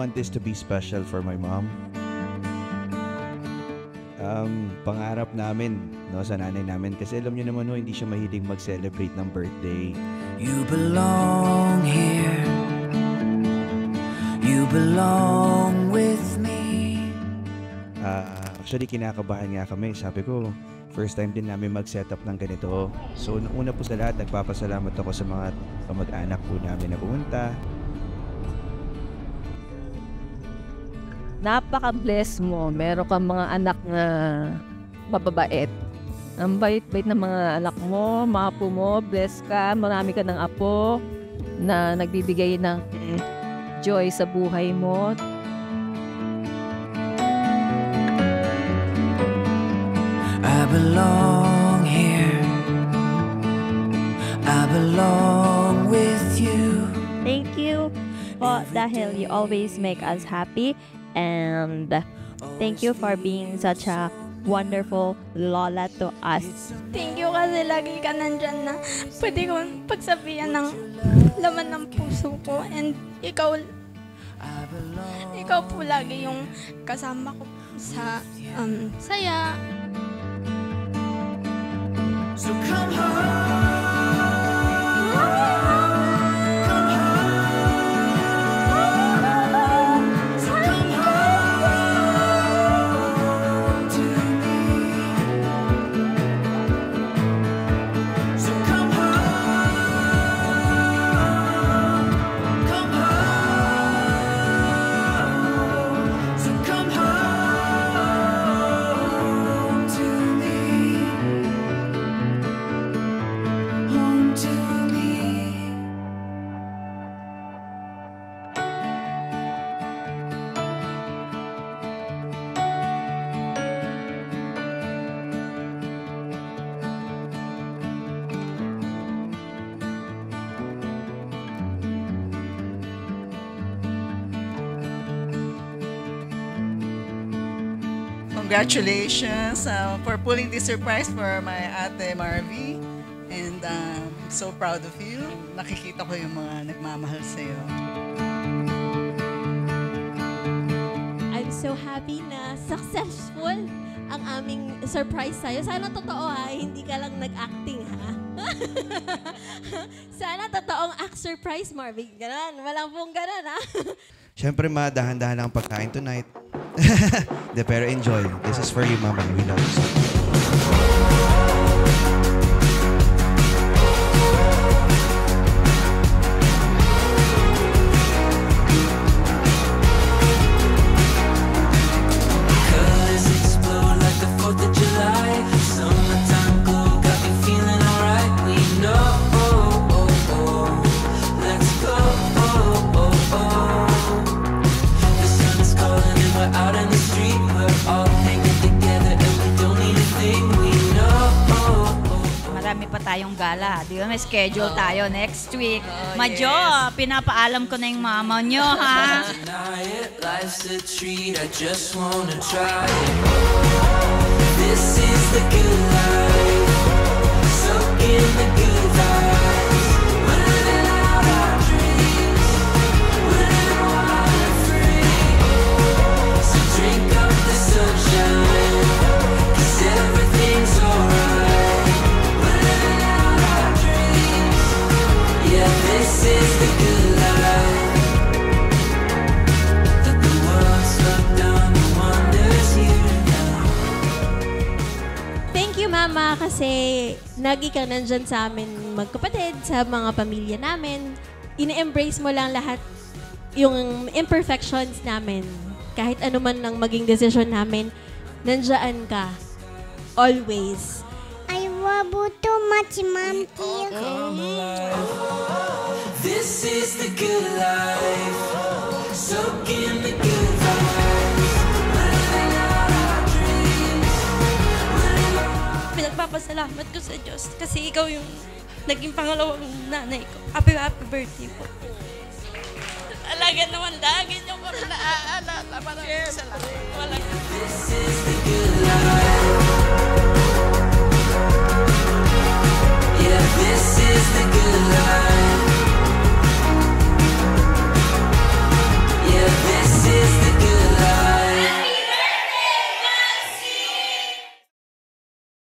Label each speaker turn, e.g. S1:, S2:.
S1: want this to be special for my mom. Pangarap namin, no, sa nanay namin, kasi alam niyo naman, no, hindi siya mahilig mag-celebrate ng birthday.
S2: You belong here. You belong with me.
S1: Actually, kinakabahan nga kami. Sabi ko, first time din namin mag-set up ng ganito. So, una po sa lahat, nagpapasalamat ako sa mga kamag-anak po namin na pumunta.
S3: Napaka-bless mo. Meron kang mga anak na mababait. Ang bait-bait ng mga anak mo, mga apo mo, bless ka. Marami ka ng apo na nagbibigay ng joy sa buhay mo.
S2: I belong here. I belong with you.
S4: Thank you po dahil you always make us happy. And thank you for being such a wonderful lola to us.
S5: Thank you kasi lagi ka nandyan na pwede kong pagsabihan ng laman ng puso ko. And ikaw po lagi yung kasama ko sa saya.
S2: So come home.
S6: Congratulations for pulling this surprise for my ate Marvy. And I'm so proud of you. Nakikita ko yung mga nagmamahal sa'yo.
S7: I'm so happy na successful ang aming surprise sa'yo. Sana totoo ha, hindi ka lang nag-acting ha. Sana totoong act surprise, Marvin. Ganon, walang pong ganon ha.
S1: Siyempre, dahan-dahan lang ang pagkain tonight. Pero enjoy. This is for you, Mama. We love you.
S8: Tayong gala. Di ba? May schedule tayo next week. Madjo, pinapaalam ko na yung mama nyo, ha? Life's a treat, I just wanna try it. This is the good life. Soak in the good vibes. We're living out our dreams. We're living wild and free. So drink up the sunshine, 'cause everything's alright. Yeah, this is the good life. Let the world slow down, the wonders here now.
S7: Thank you, Mama, kasi lagi ka nandyan sa amin magkapatid, sa mga pamilya namin. Ine-embrace mo lang lahat yung imperfections namin. Kahit ano man lang maging decision namin, nandyan ka. Always.
S9: I love you too much, Mom.
S2: This is the good life. Soak in the good vibes. Living out our dreams.
S5: Pinagpapasalamat ko sa Diyos kasi ikaw yung naging pangalawang nanay ko. Happy birthday po. Alaga naman lagi niyo ko naaalala. Maraming salamat.
S2: This is the good life. Yeah, this is the good life.